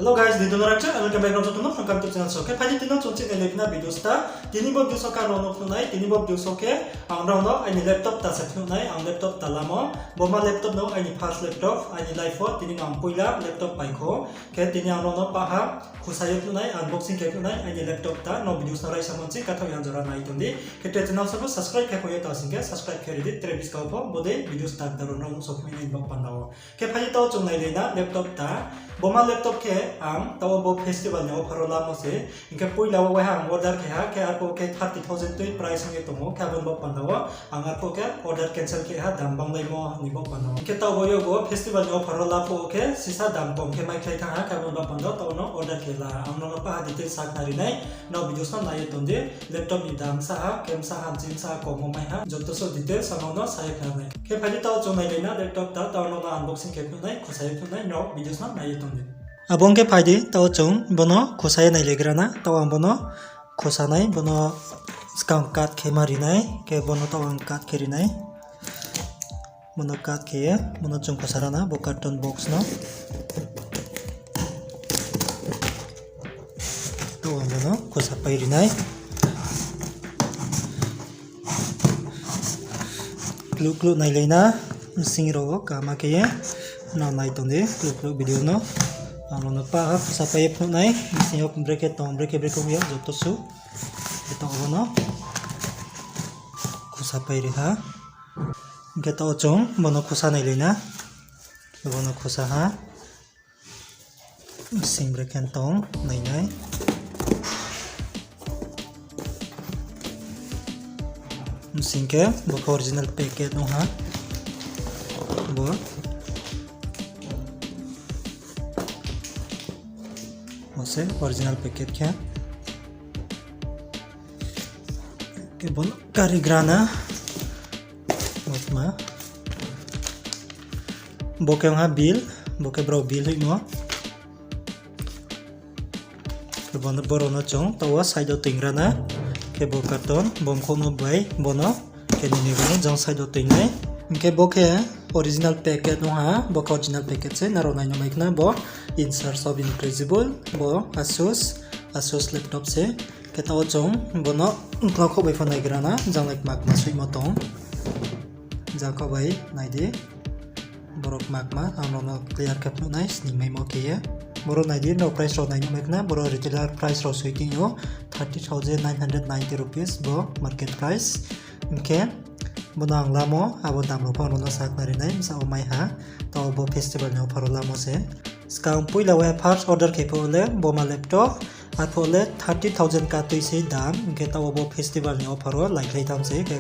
Hello guys, dito na rin siya. Welcome back to tunok ng kanto channel. So, kaya pwede tinong chunchit na live na video sta. Tinibog yung soka ronok nunay. Tinibog yung soke. Ang ronok ay ni laptop ta sa nunay. Ang laptop ta lamo. Boma laptop no ay ni first laptop. Ay ni live po. Tining ang puila laptop pa ko. Kaya tining ang ronok pa ha. Kusayot nunay. Unboxing kaya nunay. Ay ni laptop ta. No videos na rin sa monsi. Kataw yan jara na itundi. Kaya channel sa po. Subscribe kaya ko yung tawasing kaya. Subscribe kaya rin. Trevis ka po. Bode video start daron ronok sok may inbang pandaw. Kaya pwede tao chung na na laptop ta. Boma laptop ke ang tawo bo festival nyo parola mo se inka puila wa hang order ke ha ke arko ke 30,000 to price ng ito mo kabon bo pandawa ang arko ke order cancel ke ha dam bang lai mo ni bo pandawa ke tawo yo go festival nyo parola po ke sisa dam kom ke mai khai thang ha kabon bo pandawa tawo no order ke la ang no pa detail sak nari nai no video sa nai tonde laptop ni dam sa ha kem sa han jin sa ko mo mai ha joto so detail sa no sa ya nai ke phali tawo chonai na laptop ta tawo no unboxing ke nai ko sa nai no video sa nai tonde abong ke phaidi tao chung bono khosaya nai legrana tao ang bono khosanai bono skang kat ke mari nai ke bono tao ang kat keri nai bono kat ke bono chung khosarana bo carton box no tao ang bono khosa pairi nai kluk kluk nai leina singro kama ke na nai tonde kluk kluk video no ano pa sa payep no nai sinyo bracket tong bracket ko yo joto su ito ono kusa payri ha geto chong mono kusa nai lena bono kusa ha sing bracket tong nai nai singke bo original packet no ha bo से original packet क्या के बोल कारीगराना उसमा बोके वहाँ bill बोके bro bill हुई मो के bone बोरोनो चोंग तो वो साइडो तिंगराना के बो कार्टन बोम कोनो बाई बोनो के निगनो जंग साइडो तिंगने के बोके ओरिजिनल पैकेट वहाँ बोके ओरिजिनल पैकेट से नारोनाई नो माइकना बो insert of incredible bo asus laptop se keta ochong bono clock bai phone grana jang like mak ma sui motong ja ko bai naide borok mak ma amno clear cap no nice ni mai mo ke boro naide no price ro nai no mekna boro retailer price ro sui king yo 30,990 rupees bo market price ke bonang lamo abo dam ro phono no sak nari nai sa o mai ha to bo festival no pharo lamo se Sekarang puila we first order ke pole boma laptop at pole 30,000 ka to se dam ke tawo bo festival ni offer ro like lai tam se ke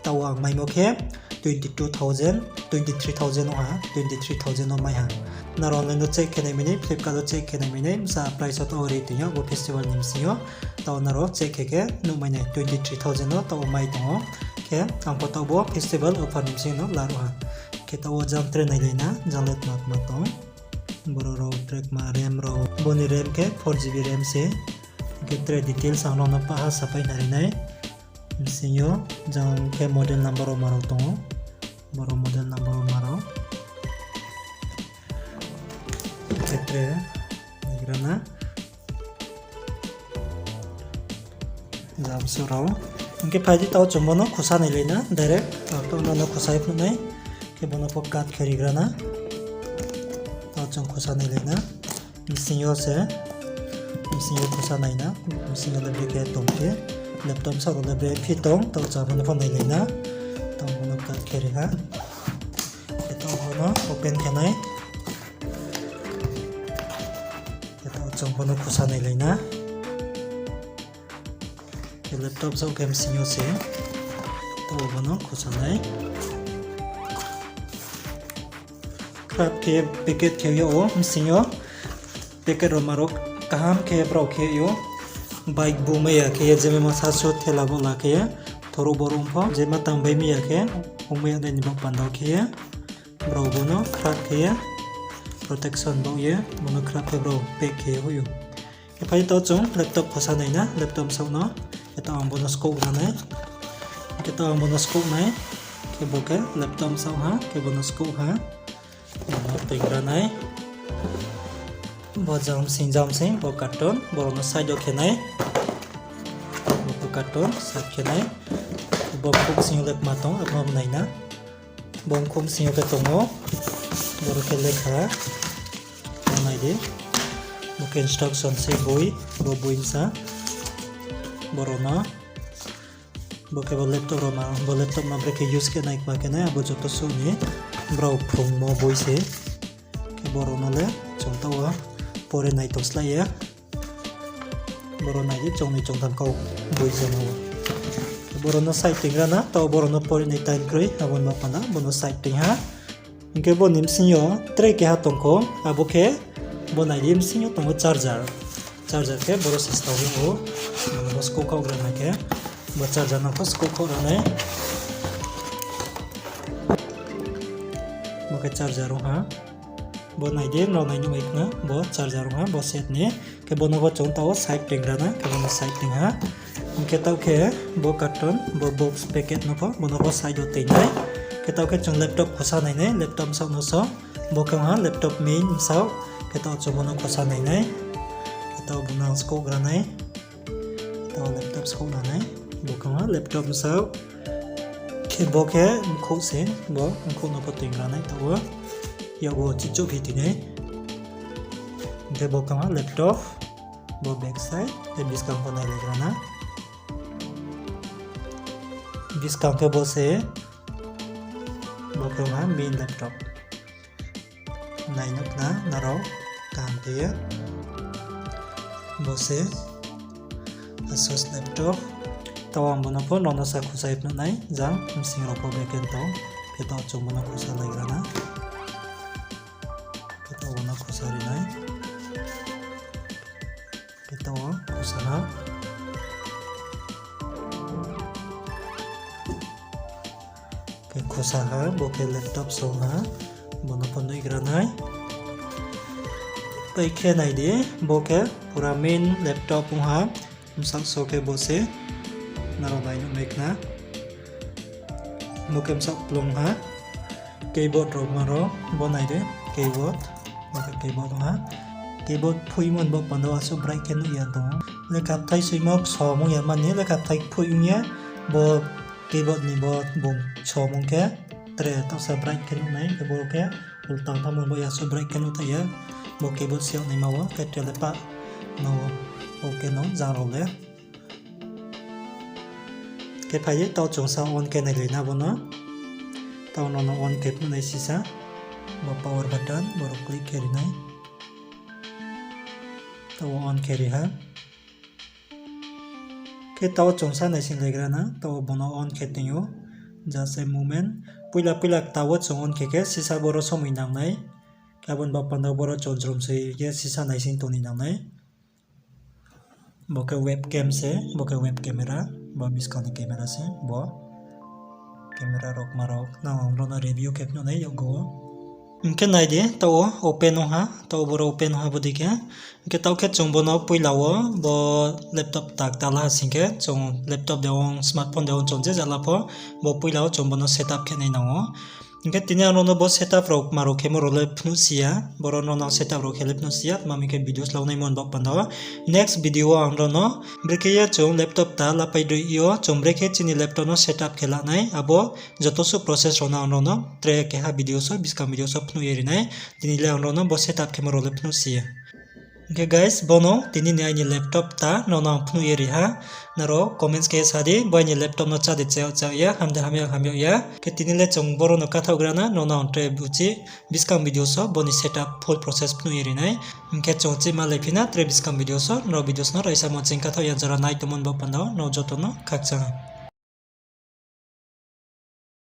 tawo ang mai mo ke 22,000 23,000 ha 23,000 no mai ha na ron no check ke nei mini flipkart lo check ke nei mini sa price to ore ti yo bo festival ni si yo tawo na ro check ke no mai nei 23,000 no tawo mai to ke ang po tawo festival offer ni si no la ro ha ke tawo jam train nei na jalet mat mat to boro ro track ma ram ro boni ram ke 4GB ram se ketre details ang no pa ha sapai nari nai sinyo jang ke model number maro to boro model number maro ketre nagrana jam suro ke phaji taw chumono khusa nai lena direct to no khusai phu nai ke bono pop kat khari grana chong khosa nai lena misinyo se misinyo khosa nai na misinyo le ke tongke laptop sa le be phitong to cha mon phone nai lena to mon kat khere ha eto hono open kanai eto chong mon khosa nai lena laptop sa ke misinyo se to mon khosa nai ke paket ke yo misinyo paket ro marok kaham ke bro ke yo bike bu me ya ke jeme ma sa so thela bola ke thoro borum pho jema tam bai mi ya ke ume ya den bang pando ke bro bono krak ke protection bo ye bono krak ke bro pe ke yo ke pai to chung laptop khosa nai na laptop sa no eta ang bono scope na nai ke to ang bono scope nai ke bo ke laptop sa ha ke bono scope ha tinggal naik bo jam sing bo carton borono side o kenai bo carton side kenai bo khum sing lek matong abam naina bo khum sing ke tongo boro ke lekha nai de bo ke instruction se boi bo boinsa borona bo ke laptop roma bo laptop ma breke use ke naik ma kenai abo joto suni bro phung mo boi se ke borona le chongta wa pore nai to slai ya borona ji chongni chongtam kau boi se no borona side tingra na to borona pore nai time kroi abon ma pana bono side ting ha ke bo nim sinyo tre ke ha tongko abo ke bo nai nim sinyo tongo charger ke boro sista ho bo sko kau gra na ke bo charger na ko sko kau ra nai bo ke charger ha bo nai de no nai no ikna bo charger ha bo set ne ke bo no go chong ta side tingra na ke bo side ting ha ke tau ke bo carton bo box packet no ko bo no go side o ting nai ke tau ke chong laptop khosa nai ne laptop sa no so bo ka ha laptop main sao ke tau chong bo no khosa nai nai ke tau bo na sko gra nai tau laptop sko na nai bo ka ha laptop sao ke bo ke kho se bo kho no ko ting gra nai tau ya bo chi cho phi ti nai ke bo ka ha laptop bo back side te discount ko nai le gra na discount ke bo se bo ke ha main laptop nai nok na naro kam te bo se Asus laptop tawang bono po nono sa khusai pno nai jang sing ro po beken to ke to chung bono khusa lai grana ke to bono khusa ri nai ke to khusa na ke khusa ha bo ke laptop so ha bono po nai grana pai khe nai de bo ke pura main laptop ha sak so ke bo se naro nai no mek na mo kem sak plong ha keyboard ro maro bo nai de keyboard ma ka keyboard ha keyboard phui mon bo pando aso bright ken ya to le kap thai sui mok so mo ya man ni le kap thai phui nya bo keyboard ni bo bong so mong ke tre to sa bright ken nai ke bo ke ultang ta mon bo ya so bright ken ta ya bo keyboard siak nai ma wa ke tele pa no okay no za ro le ke phai tao chung sa on ke nai le na bo no tao no on ke nai si sa bo power button bo ro click ke ri nai tao on ke ri ha ke tao chung sa nai sin le gra na tao bo no on ke ting yo just a moment puila tao chung on ke si sa bo ro somoi nang nai kabon ba panda bo ro chon jrom se ye si sa nai sin to ni nang nai bo ke webcam se bo ke web camera bo biskani camera se bo camera rok marok na rona review kep no nai yogo ke nai de to open ha to bo open ha bo dike ke taw ke chung bo no puilawo bo laptop tak tala singke chung laptop de on smartphone de on chung je jala po bo puilawo chung bo no setup ke nai nango ke tinya no bo setup rok maro ke mo role pnu sia boro no na setup rok help no sia mami ke videos law nai mon bo panda next video ang no breke ya chung laptop ta la pai do yo chung breke chini laptop no setup khela nai abo joto su process rona no tre ke ha video so biska video so pnu yeri nai tini le ang no bo setup ke mo role pnu sia Okay guys, bono tini ni ani laptop ta no na pnu yeri ha naro comments ke sadi boy ni laptop no cha de cha ya hamde hamya ya ke tini le chung boro no katha grana no na ontre buchi biskam video so boni setup full process pnu yeri nai ke chochi ma lepina tre biskam video so no videos no raisa mo ching katha ya jara nai tomon bo panda no joto no khakcha